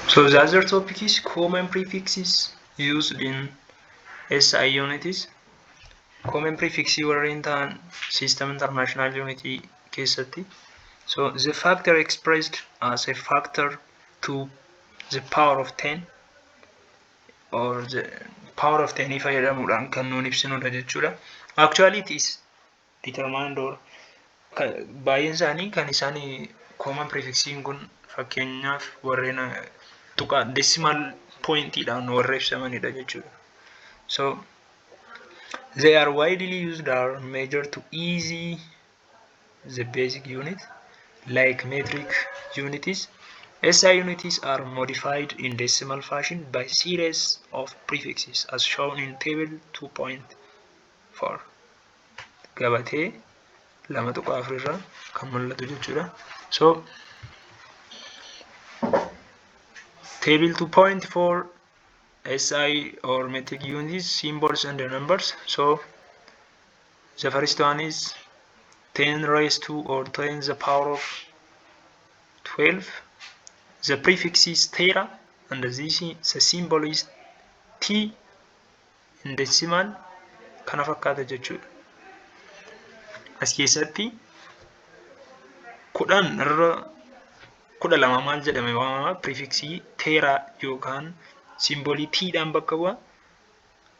So the other topic is common prefixes used in SI units. Common prefixes were in the system international unity keessatti. So the factor expressed as a factor to the power of 10 or the power of 10 fayyadamuudhaan kan nuun ibsinudha jechuudha. Actually it is determined or baay'een isaanii kan isaan common prefixing kun fakkeenyaaf warreen tuqaa decimal pointidhaan warra ibsamanidha jechuudha. So they are widely used or measured to easy the basic unit like metric units. SI units are modified in decimal fashion by series of prefixes as shown in table 2.4. Gabatee lama tuqaa afurraa kan mul'atu jechuudha. So table 2.4 SI or metric units, symbols and the numbers. So the first one is 10 raised to or 10 the power of 12. The prefix is tera and the symbol is T in decimal kana fakkaata jechuudha. As keessatti kudhan irra kudha lama maal jedhame waamama prefixii tera yookaan simbolii T dhaan bakka bu'a.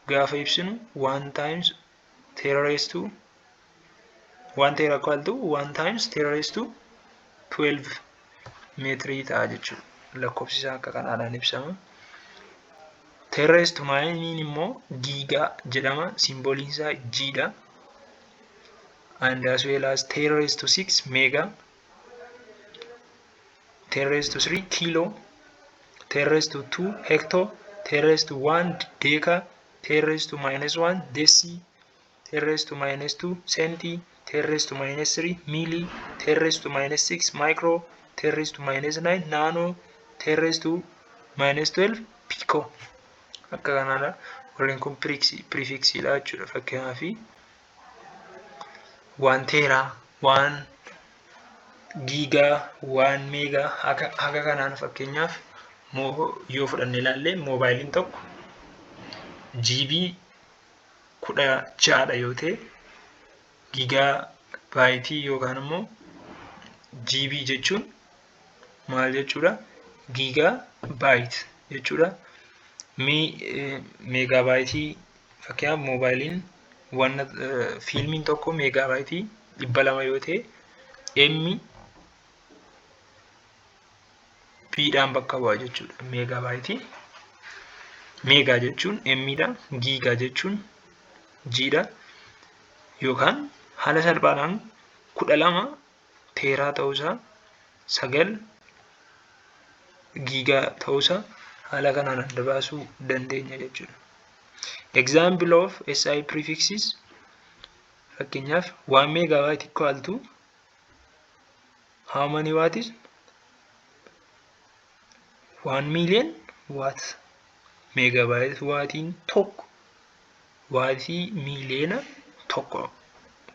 Gaafa ibsinu 1 times tera raised to 1 tera equal to 1 times tera raised to 12 meetirii ta'a jechuudha. Lakkoofsi isaa akka kanaadhaan ibsama. Tera raised to maaliin immoo giigaa jedhama. Simboliin isaa G dha. And as well as tera raised to 6 mega. Tera raised to 3 kilo. Tera raised to 2 hecto. Tera raised to 1 deca. Tera raised to -1 deci. Tera raised to -2 centi. Tera raised to -3 milli. Tera raised to -6 micro. Tera raised to -9 nano. Tera raised to -12 pico. Akka kanaadha. Warreen kun prefixidha jechuudha. Fakkeenyaaf 1 tera, 1 giga, 1 mega akka kanaan fakkeenyaaf yoo fudhanne ilaalle moobaayiliin tokko GB 16 dha yoo ta'e gigaa baayitii yookaan immoo GB jechuun maal jechuudha? Gigaa baayit jechuudha. Meegaa baayitii fakkeenyaaf moobaayiliin waan fiilmiin tokko meegaa baayitii 200 yoo ta'e M P dhaan bakka bu'a jechuudha. Meegaa baayitii meegaa jechuun M dha, giigaa jechuun G dha. Yookaan haala salphaadhaan 12 teeraa ta'uusaa 9 giigaa ta'uusaa haala kanaan adda baasuu dandeenya jechuudha. Example of SI prefixes fakkeenyaaf 1 megabyte equal to how many watts? 1 million watt. Megabyte waatiin tokko waatii miliyoona tokko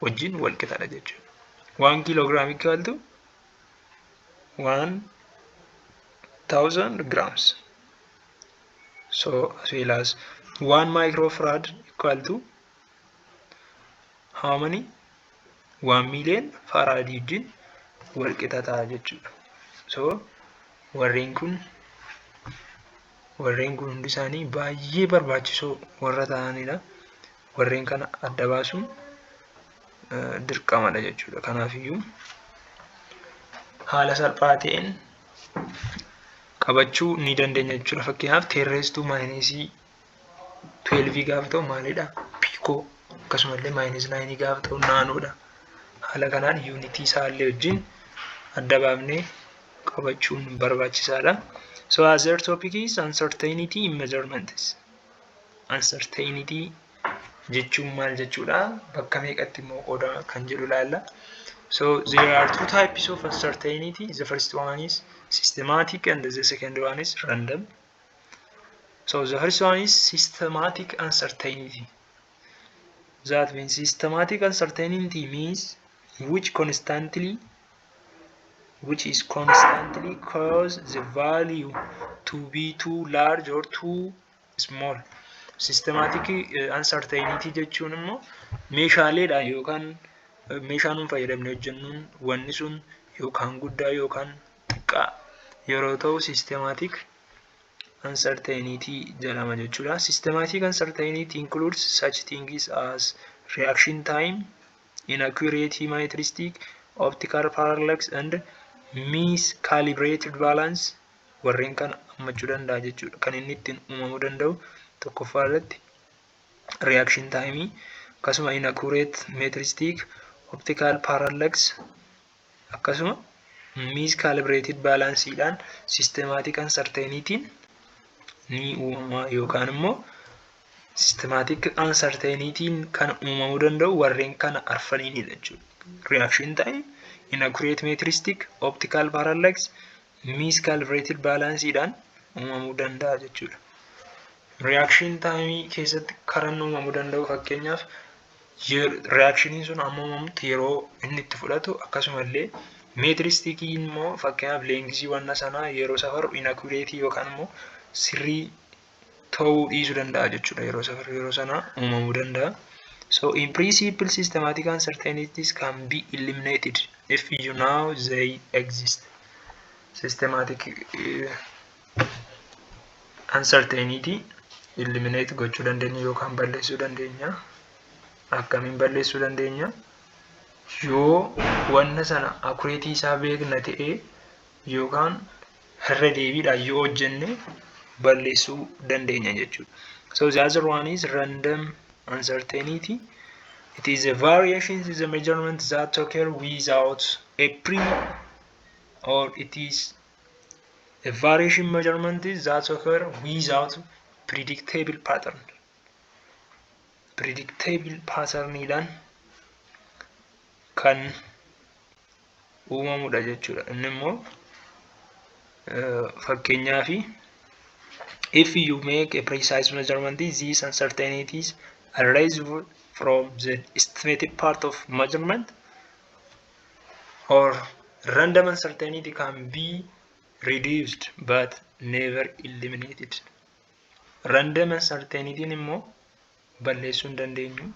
wajjin wal qixaadha jechuudha. 1 kilogram equal to 1000 grams. So as well as 1 microfarad equal to how many? 1 million farad wajjin wal qixaata jechuudha. So warreen kun hundi isaanii baay'ee barbaachisoo warra ta'anidha. Warreen kana adda baasuun dirqamadha jechuudha. Kanaafiyyuu haala salphaa ta'een qabachuu ni dandeenya jechuudha. Fakkeenyaaf tera raised to -12 gaafa ta'u maalidha? Piikoo. Akkasumallee -9 gaafa ta'u naanoodha. Haala kanaan yuunitii isaallee wajjin adda baafnee qabachuun barbaachisaadha. So other topic is uncertainty in measurements. Uncertainty jechuun maal jechuudha? Bakka meeqatti immoo qooda kan jedhu ilaalla. So there are two types of uncertainty. The first one is systematic and the second one is random. So the first one is systematic uncertainty. That means systematic uncertainty means which constantly which is constantly cause the value to be too large or too small. Systematic uncertainty jechuun immoo meeshaaleedha yookaan meeshaa nuun fayyadamne hojjennuun wanni sun yookaan guddaa yookaan xiqqaa yeroo ta'u systematic uncertainty jedhama jechuudha. Systematic uncertainty includes such things as reaction time, inaccurate metristic, optical parallax and miscalibrated balance. Warreen kan hammachuu danda'a jechuudha. Kan inni ittiin uumamuu danda'u tokkoffaa irratti reaction time akkasuma inaccurate metristic, optical parallax akkasuma miscalibrated balanceedhaan systematic uncertainty ni uumama yookaan immoo systematic uncertainty kan uumamuu danda'u warreen kana arfaniinidha jechuudha. Reaction time, inaccurate metristic, optical parallax, miscalibrated balanceedhaan uumamuu danda'a jechuudha. Reaction time keessatti karan uumamuu danda'u fakkeenyaaf reactioniin sun amma uumamutti yeroo inni itti fudhatu akkasumallee metristikiin immoo fakkeenyaaf leengisii wanna sanaa yeroo safaru inaccurate yookaan immoo sirrii ta'uu dhiisuu danda'a jechuudha. Yeroo safaru yeroo sanaa uumamuu danda'a. So in principle systematic uncertainties can be eliminated if you know they exist. Systematic uncertainty eliminate gochuu dandeenya yookaan balleessuu dandeenya. Akkamiin balleessuu dandeenya? Yoo wanna sana accuracy isaa beekna ta'e yookaan irra deebiidhaan yoo hojjenne balleessuu dandeenya jechuudha. So the other one is random uncertainty. It is a variation in the measurement that occur without a or it is a variation measurement that occur without predictable pattern. Predictable patternidhaan kan uumamudha jechuudha. Inni immoo fakkeenyaaf if you make a precise measurement, these uncertainties arise from the estimated part of measurement, or random uncertainty can be reduced but never eliminated. Random uncertainty immoo balleessuu hin dandeenyu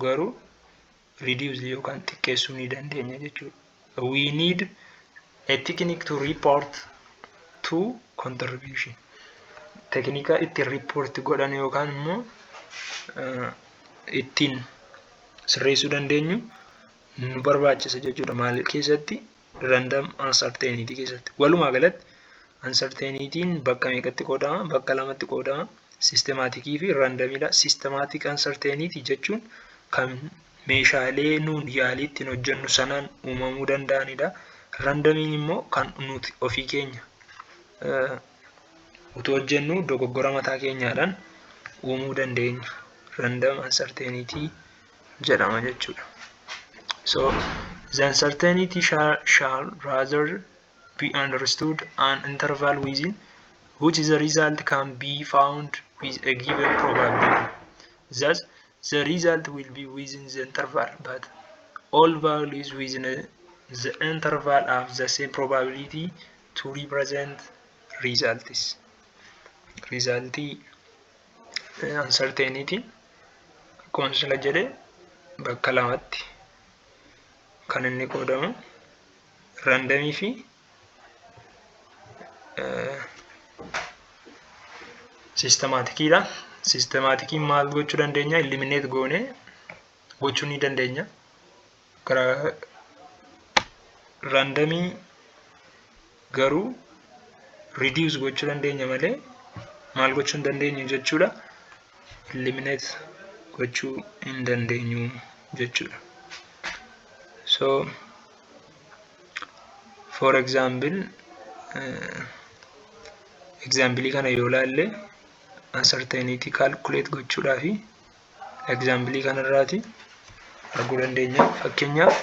garuu reduce yookaan xiqqeessuu ni dandeenya jechuudha. We need a technique to report to contribution. Teknika ittiin report godhan yookaan immoo ittiin sirreessuu dandeenyu nu barbaachisa jechuudha. Maal keessatti? Random uncertainty keessatti. Walumaa galatti uncertainty'n bakka meeqatti qoodama? Bakka lamatti qoodama. Systematic fi randomidha. Systematic uncertainty jechuun kan meeshaalee nuun yaalii ittiin hojjennu sanaan uumamuu danda'anidha. Randomiin immoo kan nuti ofii keenya utuu hojjennu dogoggora mataa keenyaadhaan uumuu dandeenya. Random uncertainty jedhama jechuudha. So the uncertainty shall rather be understood an interval within which the result can be found with a given probability. Thus, the result will be within the interval, but all values within the interval have the same probability to represent results. Result uncertainty akkuma jedhe bakka lamatti kan inni qoodamu randomii fi systematicidha. Systematikiin maal gochuu dandeenya? Eliminate goone gochuu ni dandeenya. Randomii garuu reduce gochuu dandeenya malee maal gochuu hin dandeenyu jechuudha. Eliminate gochuu hin dandeenyu jechuudha. So for example example kana yoo laalle uncertainty calculate gochuudhaaf example kana irraati arguu dandeenya. Fakkeenyaaf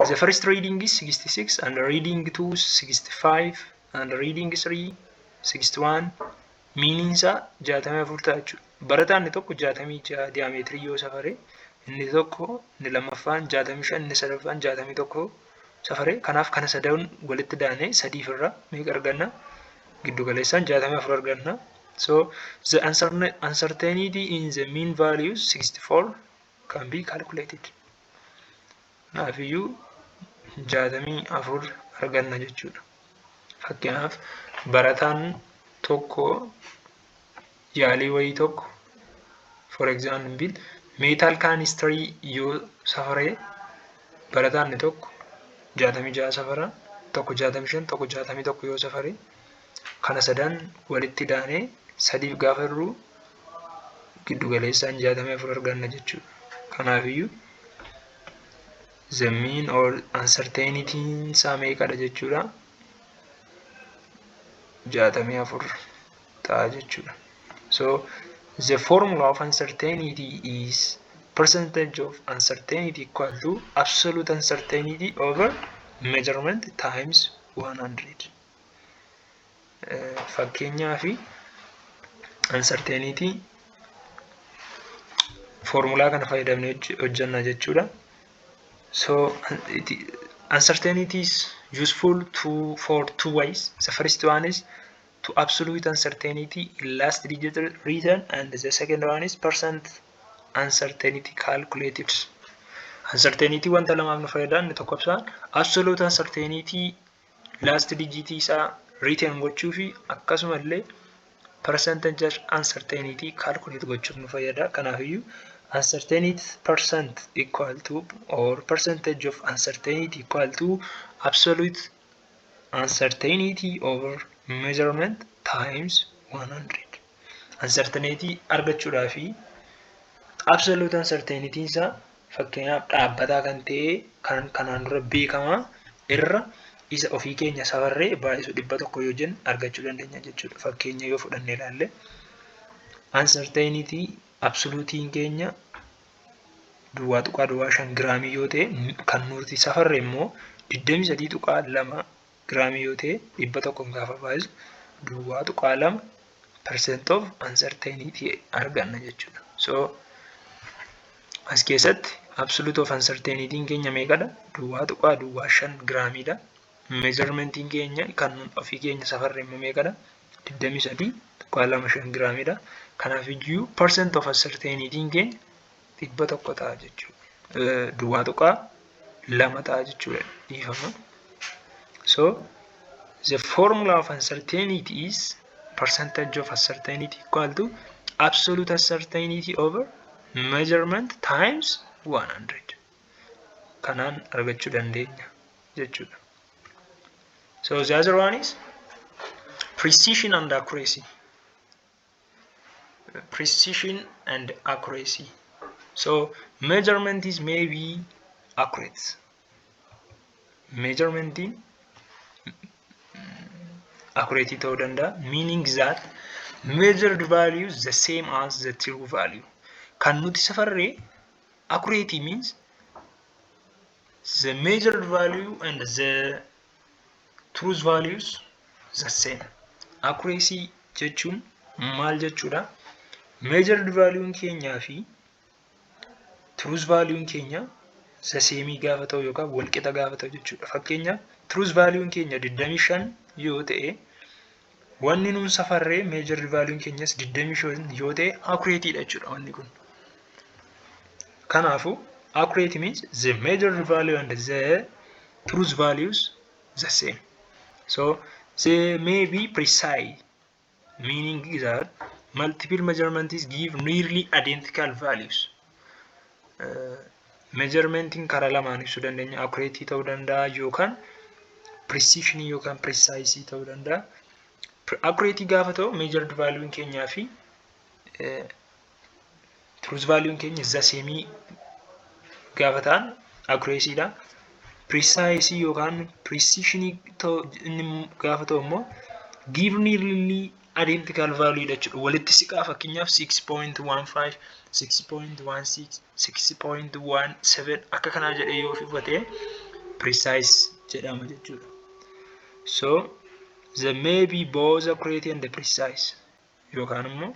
the first reading is 66 and reading 2 65 and reading 3 61 meaning isaa 64 ta'a jechuudha. Barataan inni tokko 66 diameetirii yoo safare inni tokko inni lammaffaan 65 inni sadaffaan 61 safaree kanaaf kana sadan walitti daanee 3 irraa meeqa arganna giddu galeessaan 64 arganna. So the uncertainty in the mean value 64 can be calculated. Naafiyyuu 64 arganna jechuudha. Fakkeenyaaf barataan tokko yaalii wayii tokko for example metal canisterii yoo safaree barataan tokko 66 safara, tokko 65, tokko 61 yoo safaree kana sadan walitti daanee 3 gaafa irru giddu galeessaan 64 arganna jechuudha. Kanaafiyyuu the mean or uncertainty isaa meeqadha jechuudha 64 ta'a jechuudha. So the formula of uncertainty is percentage of uncertainty equal to absolute uncertainty over measurement times 100. Fakkeenyaafi uncertainty formula kana fayyadamnee hojjenna jechuudha. So uncertainty is useful for two ways. The first one is to absolute uncertainty in last digit written, and the second one is percent uncertainty calculated. Uncertainty wanta lamaaf nu fayyadan tokko ibsaan absolute uncertainty last digit isaa written gochuu fi akkasumallee percentage uncertainty calculate gochuuf nu fayyada. Kanaafiyyuu uncertainty percent equal to or percentage of uncertainty equal to absolute uncertainty over measurement times 100. Uncertainty argachuudhaaf absolute uncertainty isaa fakkeenyaaf dhaabbataa kan ta'e kan kanaan dura beekamaa irra isa ofii keenya safarree baay'isu 100 yoo jennu argachuu dandeenya jechuudha. Fakkeenya yoo fudhannee ilaalle uncertainty absolute keenya duwwaa tuqaa duwwaa 5 giraamii yoo ta'e kan nuti safarre immoo 23.2 giraamii yoo ta'e 100 gaafa baay'isu duwwaa tuqaa 2% of uncertainty arganna jechuudha. So as keessatti absolute of uncertainty keenya meeqadha? Duwwaa tuqaa duwwaa 5 giraamiidha. Measurement keenya kan ofii keenya safarre immoo meeqadha? 23.25 giraamiidha. Kanaafiyyuu percent of uncertainty keenya 100 ta'a jechuudha. Duwwaa tuqaa 2 ta'a jechuudha. Dhiifama. So the formula of uncertainty is percentage of uncertainty equal to absolute uncertainty over measurement times 100. Kanaan argachuu dandeenya jechuudha. So the other one is precision and accuracy. Precision and accuracy. So measurement is maybe accurate. Measurement in accuracy ta'uu danda'a, meaning that measured value is the same as the true value. Kan nuti safarree accuracy means the measured value and the truth values the same. Accuracy jechuun maal jechuudha? Measured value keenyaa fi truth value keenya the same gaafa ta'u yookaan wal qixa gaafa ta'u jechuudha. Fakkeenyaaf truth value keenya 25 yoo ta'e wanni nuun safarree measured value keenyas 25 yoo ta'e accurate dha jechuudha wanni kun. Kanaafu accurate means the measured value and the truth values the same. So they may be precise, meaning that multiple measurements give nearly identical values. Measurement in karaa lamaan ibsuu dandeenya. Accuracy ta'uu danda'a yookaan precision yookaan precise ta'uu danda'a. Accuracy gaafa ta'u measured value keenyaa fi truth value keenya the same gaafa ta'an accuracy dha. Precise yookaan precision gaafa ta'u immoo give nearly identical value dha jechuudha. Walitti siqaa fakkeenyaaf 6.15, 6.16, 6.17 akka kanaa jedhee yoo fudhatee precise jedhama jechuudha. So there may be both accurate and precise. Yookaan immoo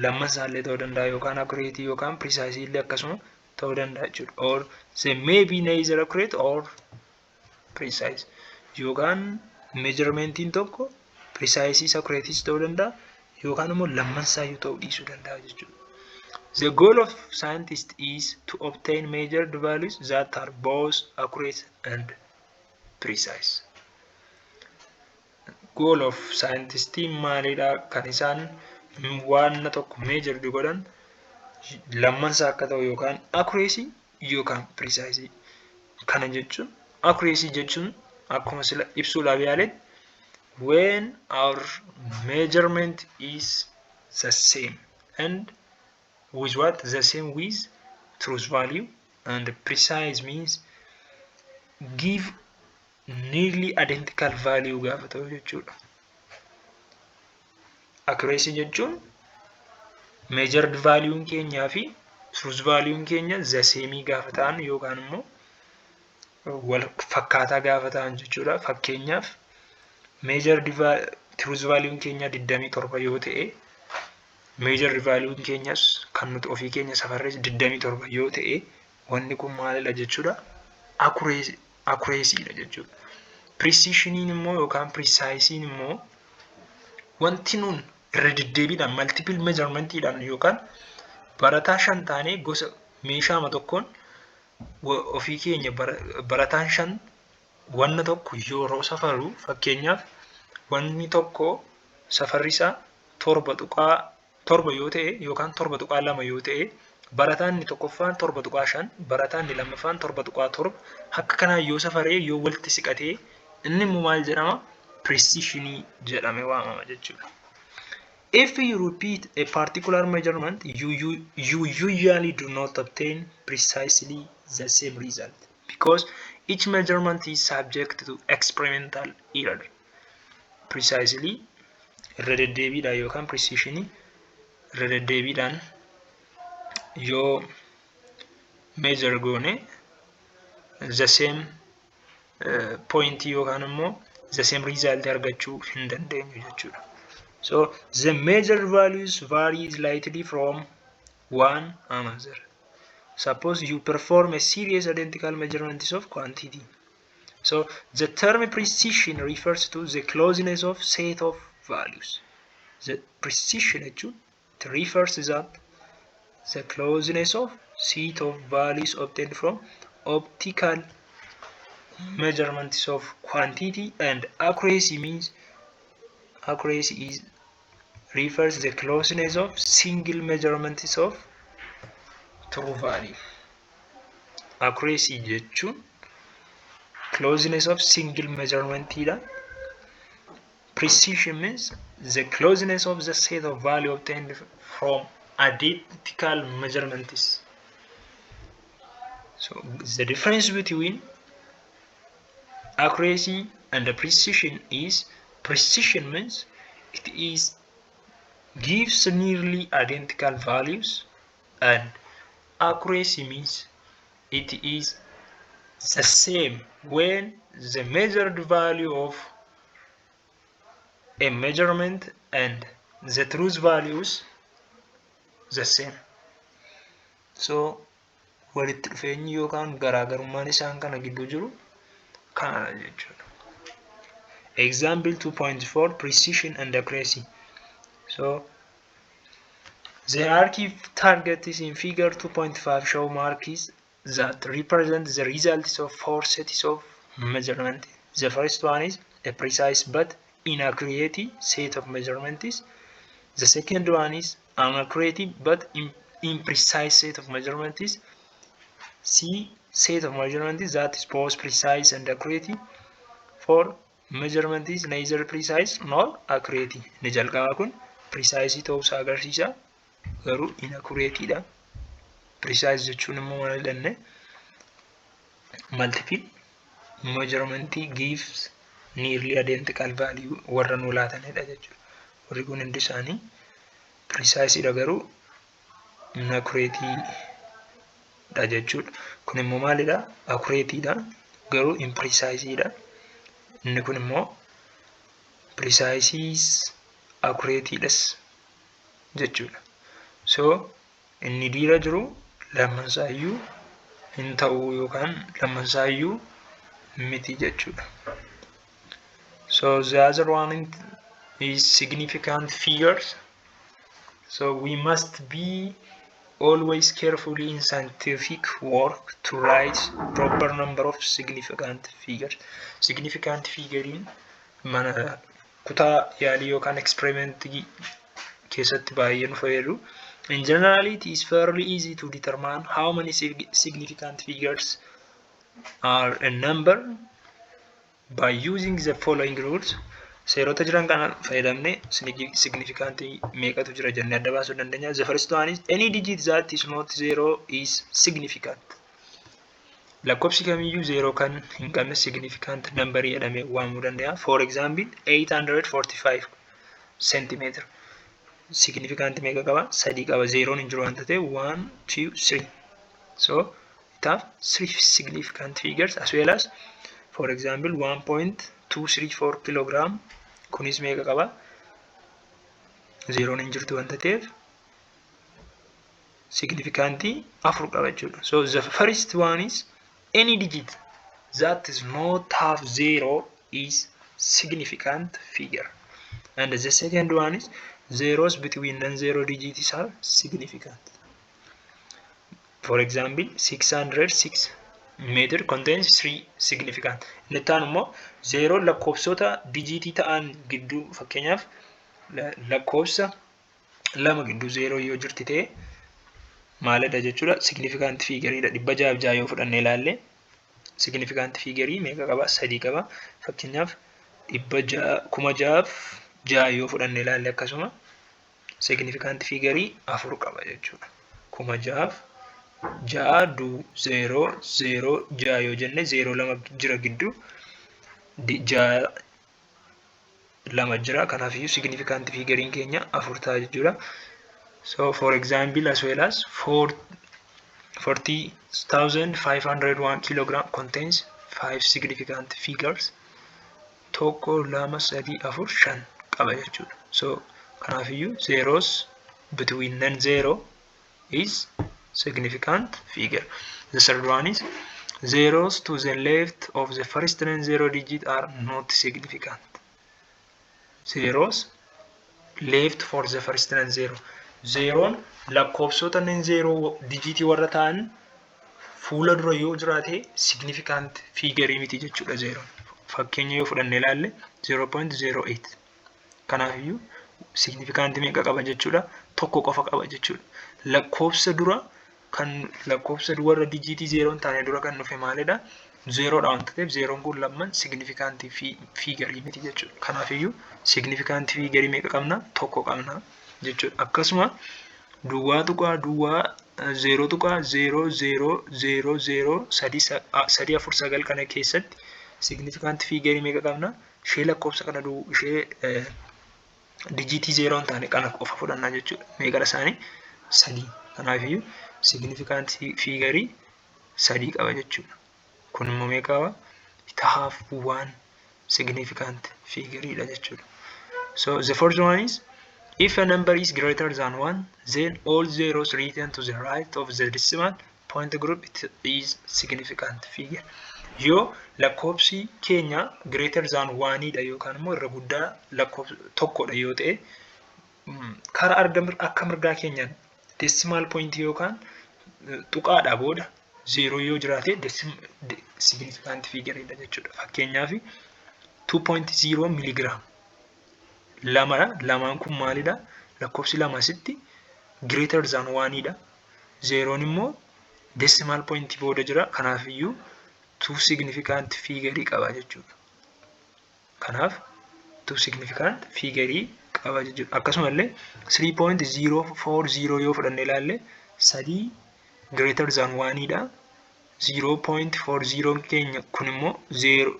lamman isaallee ta'uu danda'a yookaan accurate yookaan precise illee akkasuma ta'uu danda'a jechuudha. Or they may be neither accurate or precise. Yookaan measuramentiin tokko precise accurate ta'uu danda'a yookaan immoo lammansaayyuu ta'uu dhiisuu danda'a jechuudha. The goal of scientists is to obtain measured values that are both accurate and precise. Goal of scientists maalidha? Kan isaan waan tokko measured godhan lammansaa akka ta'u yookaan accuracy yookaan precise. Kana jechuun accuracy jechuun akkuma sila ibsuudhaaf yaale when our measurement is the same and with what? The same with truth value, and precise means give nearly identical value gaafa ta'u jechuudha. Accuracy jechuun measured value keenyaa fi truth value keenya the same gaafa ta'an yookaan immoo wal fakkaataa gaafa ta'an jechuudha. Fakkeenyaaf measured truth value keenya 27 yoo ta'e measured value keenyas kan nuti ofii keenya safarrees 27 yoo ta'e wanni kun maalidha jechuudha? Accuracy dha jechuudha. Precisioniin immoo yookaan precisiin immoo wanti nun irra deddeebiidhaan multiple measurementidhaan yookaan barataa 5 taanee gosa meeshaama tokkoon ofii keenya barataan 5 wanna tokko yeroo safaru fakkeenyaaf wanni tokko safarrisaa 7 yoo ta'e yookaan 7.2 yoo ta'e barataan inni tokkoffaan 7.5 barataan inni lammaffaan 7.7 akka kanaa yoo safaree yoo walitti siqatee inni immoo maal jedhama? Precision jedhame waamama jechuudha. If you repeat a particular measurement, you usually do not obtain precisely the same result because each measurement is subject to experimental error. Precisely irra deddeebiidhaan yookaan precision irra deddeebiidhaan yoo measure goone the same point yookaan immoo the same result argachuu hin dandeenyu jechuudha. So the measured values vary slightly from one another. Suppose you perform a series identical measurements of quantity. So the term precision refers to the closeness of set of values. The precision it refers to that the closeness of set of values obtained from optical measurements of quantity, and accuracy means accuracy refers to the closeness of single measurements of true value. Accuracy jechuun closeness of single measurement. Precision means the closeness of the set of value obtained from identical measurements. So the difference between accuracy and precision is precision means it is gives nearly identical values, and accuracy means it is the same when the measured value of a measurement and the truth values the same. So walitti dhufeenyi yookaan garaagarummaan isaan kana gidduu jiru kanadha jechuudha. Example 2.4 precision and accuracy. So the hierarchy target is in figure 2.5 show marks that represent the results of 4 sets of measurement. The first one is a precise but inaccurate set of measurements. The second one is an accurate but imprecise set of measurements. C set of measurements that is both precise and accurate. For measurement is neither precise nor accurate. Inni jalqabaa kun precise ta'uusaa agarsiisa garuu inaccurate dha. Precise jechuun immoo maal jenne multiple measurement gives nearly identical value warra nu laatanidha jechuudha. Warri kun hundi isaanii precise dha garuu inaccurate dha jechuudha. Kun immoo maalidha? Accurate dha garuu imprecise dha. Inni kun immoo precise accurate dhas jechuudha. So inni dhiira jiru lammansaayyuu hin ta'u yookaan lamasaayyuu miti jechuudha. So the other one is significant figures. So we must be always carefully in scientific work to write proper number of significant figures. Significant figure mana kutaa yaalii yookaan experimentii keessatti baay'ee nu fayyadu. In general, it is fairly easy to determine how many significant figures are a number by using the following rules. Seerota jiran kana fayyadamne significant meeqatu jira jennee adda baasuu dandeenya. The first one is any digit that is not zero is significant. Lakkoofsi kamiyyuu zero kan hin qabne significant number jedhamee waamuu danda'a. For example, 845 centimeter. Significant meeqa qaba? 3 qaba. Zeroon hin jiru waan ta'eef 1, 2, 3. So it have 3 significant figures as well as, for example, 1.234 kilogram. Kunis meeqa qaba? Zeroon hin jirtu waan ta'eef significant 4 qaba jechuudha. So the first one is any digit that is not have zero is significant figure, and the second one is zeros between non-zero digits are significant. For example, 606 meter contains 3 significant. Nettaan immoo zero lakkoofsota digitii ta'an gidduu fakkeenyaaf lakkoofsa 2 gidduu zero yoo jirti ta'e maalidha jechuudha? Significant figure dha. 666 yoo fudhannee ilaalle significant figure meeqa qaba? 3 qaba. Fakkeenyaaf 666 yoo fudhannee ilaalle akkasuma significant figure 4 qaba jechuudha. 666 yoo jenne 0 2 jira gidduu 2 jira, kanaafiyyuu significant figure keenya 4 ta'a jechuudha. So for example, as well as 40,501 kilogram contains 5 significant figures. Tokko, 2, 3, 4, 5 qaba jechuudha. So kanaafiyyuu zeros between non-zero is significant figure. The third one is zeros to the left of the first non-zero digit are not significant. Zeros left for the first non-zero. Zeroon lakkoofsota non-zero digitii warra ta'an fuula dura yoo jiraate significant figure miti jechuudha zeroon. Fakkeenya yoo fudhanne ilaalle 0.08. Kanaafiyyuu significant meeqa qaba jechuudha? Tokko qofa qaba jechuudha. Lakkoofsa dura kan lakkoofsa warra digitii zeroon taane dura kan dhufe maalidha? Zeroodha waan ta'eef zeroon kun lamman significant figure miti jechuudha. Kanaafiyyuu significant figure meeqa qabna? Tokko qabna jechuudha. Akkasuma duwwaa tuqaa duwwaa 0 tuqaa 0 0 0 0 3 4 9 kana keessatti significant figure meeqa qabna? Ishee lakkoofsa kana ishee digitii zeroon taane kana qofa fudhannaa jechuudha. Meeqadha isaanii? 3. Kanaafiyyuu significant figure 3 qaba jechuudha. Kun immoo meeqa qaba? It have 1 significant figure dha jechuudha. So the first one is if a number is greater than 1, then all zeros written to the right of the decimal point group it is significant figure. Yoo lakkoofsi keenya greater than 1 dha yookaan immoo irra guddaa lakkoofsa tokkodha yoo ta'e karaa akka mirgaa keenyaan decimal point yookaan tuqaadha booda 0 yoo jiraate significant figure dha jechuudha. Fakkeenyaaf 2.0 milligram lamaan kun maalidha? Lakkoofsi lama asitti greater than 1 dha. Zeroon immoo decimal point booda jira. Kanaafiyyuu 2 significant figure qaba jechuudha. Kanaaf 2 significant figure qaba jechuudha. Akkasumallee 3.040 yoo fudhanne ilaalle 3 greater than 1 dha. 0.40 keenya kun immoo 0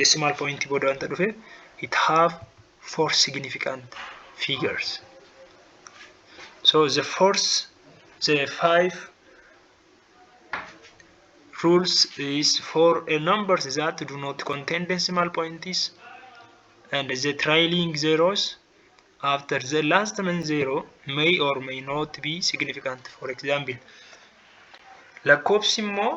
decimal point booda wanta dhufe it have 4 significant figures. So the 5 rules is for a numbers that do not contain decimal points and the trailing zeros after the last non-zero may or may not be significant. For example, Lakkoofsi immoo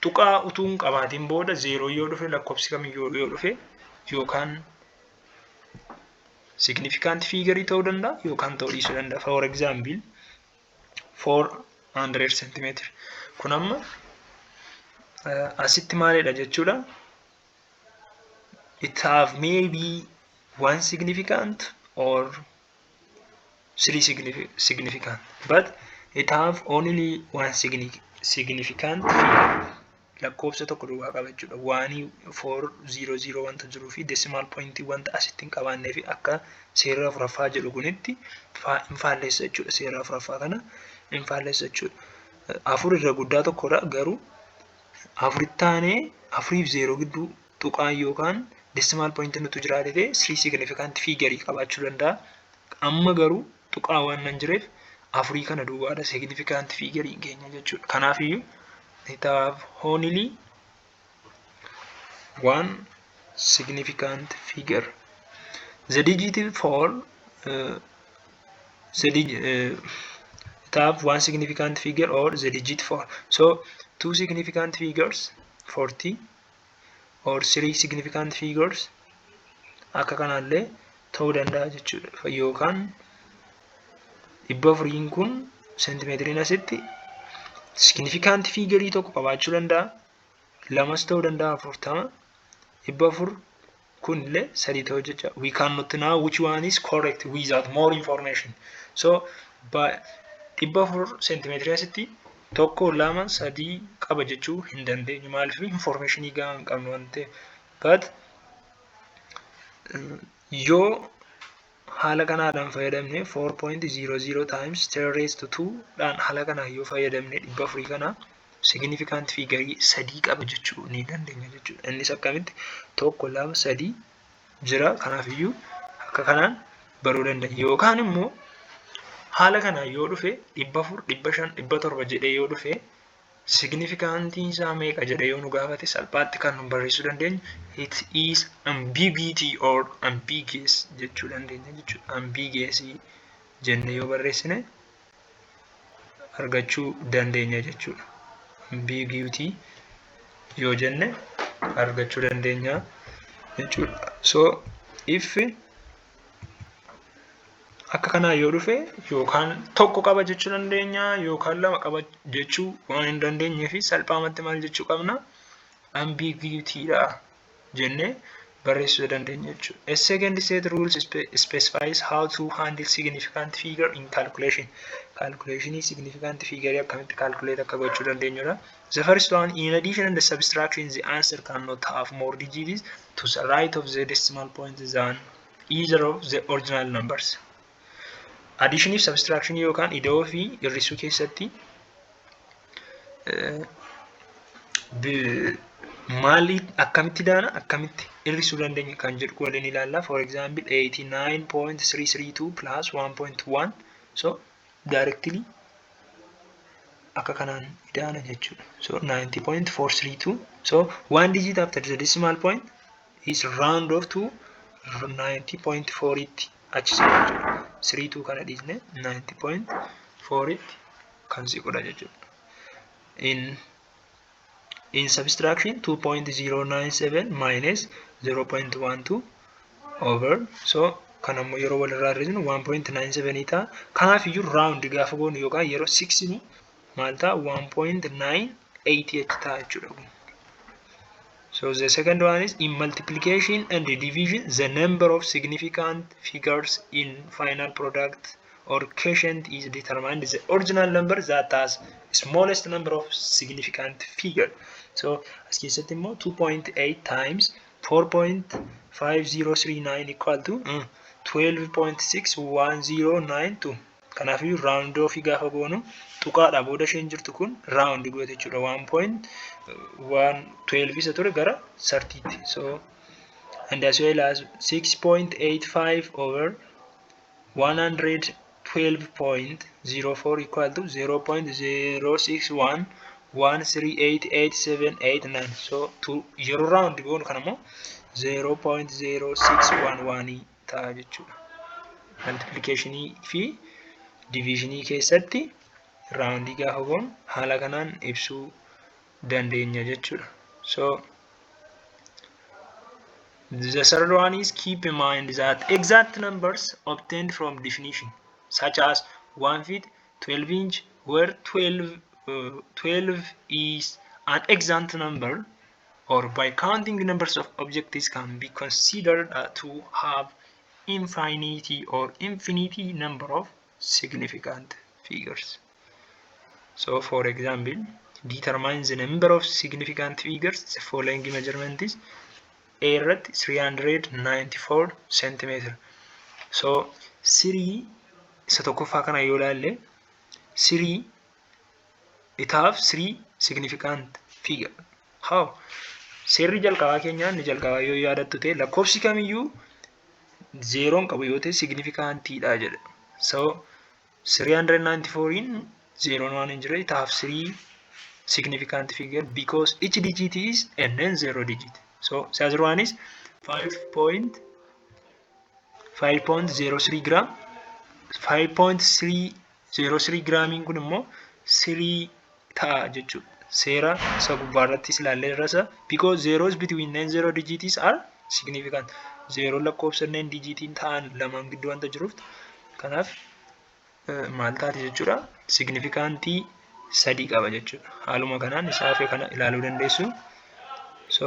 tuqaa utuu hin qabaatiin booda 0 yoo dhufe lakkoofsi kamiyyuu yoo dhufe yookaan significant figure ta'uu danda'a yookaan ta'uu dhiisuu danda'a. For example 400 cm. Kun amma asitti maalidha jechuudha? It have maybe 1 significant or 3 significant, but it have only 1 significant lakkoofsa tokko duwwaa qaba jechuudha. 1,400 wanta jiruu fi decimal point wanta asitti hin qabaannee fi akka seera afuraffaa jedhu kunitti infaalleessa jechuudha. Seera afuraffaa kana infaalleessa jechuudha. Afur irra guddaa tokkodha garuu afuritti aanee 4 fi 0 gidduu tuqaa yookaan decimal point nutu jiraate ta'e 3 significant figure qabaachuu danda'a. Amma garuu tuqaa waan nan jireef afurii kana duwwaadha significant figure keenya jechuudha. Kanaafiyyuu it have only 1 significant figure. The digit for it have 1 significant figure or the digit 4. So 2 significant figures 40 or 3 significant figures akka kanallee ta'uu danda'a jechuudha. Yookaan dhibba afuriin kun seentimeetiriin asitti significant figure tokko qabaachuu danda'a. Lamas ta'uu danda'a 40. Dhibba afur kunillee 3 ta'uu jecha. We cannot know which one is correct without more information. So dhibba afur seentimeetirii asitti tokko lama sadii qaba jechuu hin dandeenyu. Maaliif informationii gahaa hin qabnu waan ta'eef. But yoo haala kanaadhaan fayyadamne 4.00 times 10 raised to 2 dhaan haala kanaan yoo fayyadamne dhibba afurii kana significant figure sadii qaba jechuu ni dandeenya jechuudha. Innis akkamitti tokko lama sadii jira. Kanaafiyyuu akka kanaan baruu dandeenya. Yookaan immoo haala kanaan yoo dhufe dhibba afur dhibba shan dhibba torba jedhee yoo dhufe significantiin isaa meeqa jedhee yoo nu gaafate salphaatti kan nu barreessuu dandeenya. It is ambiguity or ambiguous jechuu dandeenya jechuudha. Ambiguous jennee yoo barreessine argachuu dandeenya jechuudha. Ambiguity yoo jenne argachuu dandeenya jechuudha. So if akka kanaa yoo dhufe yookaan tokko qaba jechuu dandeenya yookaan lama qaba jechuu waan hin dandeenyeef salphaamatti maal jechuu qabna? Ambiguity dha jennee barreessuu dandeenya jechuudha. A second set rules specifies how to handle significant figure in calculation. Calculationii significant figure akkamitti calculate akka gochuu dandeenyudha. The first one, in addition to the subtraction, the answer cannot have more digits to the right of the decimal point than either of the original numbers. Addition if subtraction yookaan ida'uu fi hir'isuu keessatti maali akkamitti daana akkamitti hir'isuu dandeenya kan jedhu waliin ilaalla. For example 89.332 plus 1.1. So directly akka kanaan daana jechuudha. So 90.432. So one digit after the decimal point is round off to 90.4 achiisa jechuudha. 32 kana dhiisne 90.4 kan siqudha jechuudha. In subtraction 2.097 minus 0.12 over so kanammoo yeroo walirraa hir'isnu 1.97 ta'a. Kanaafiyyuu round gaafa goonu yookaan yeroo 6 ni maal ta'a 1.988 ta'a jechuudha. So the second one is in multiplication and division, the number of significant figures in final product or quotient is determined the original number that has smallest number of significant figure. So as keessatti immoo 2.8 times 4.5039 equal to 12.61092. Kanaafiyyuu round off gaafa goonu tuqaadha booda isheen jirtu kun round goote jechuudha. 1.112 isa ture gara 30. So and as well as 6.85 over 112.04 equal to 0.06113887889. So to zero round goonu kanammoo 0.0611 ta'a jechuudha. Multiplication fi division keessatti raawundii gaafa goonu haala kanaan ibsuu dandeenya jechuudha. So the third one is keep in mind that exact numbers obtained from definition, such as 1 feet, 12 inch, where 12 is an exact number, or by counting the numbers of objects can be considered to have infinity or infinity number of significant figures. So for example, determine the number of significant figures. The following measurement is A irratti 394 centimeter. So sirii isa tokkoffaa kana yoo ilaalle sirii it have 3 significant figure. How? Seerri jalqabaa keenyaa inni jalqabaa yoo yaadattu ta'e lakkoofsi kamiyyuu zeeroon qabu yoo ta'e significantiidha jedha. So 394 in zeeroon waan hin jirre it have 3 significant figure because each digit is a non-zero digit. So the other one is 5.03 gram. 5.303 gramiin kun immoo 3 ta'a jechuudha. Seera isa gubbaarrattis ilaallee irrasa because zeros between non-zero digits are significant. Zero lakkoofsa non-digitiin ta'an lamaan gidduu wanta jiruuf kanaaf maal taati jechuudha. Significantii 3 qaba jechuudha. Haaluma kanaan isaa fi kana ilaaluu dandeessu. So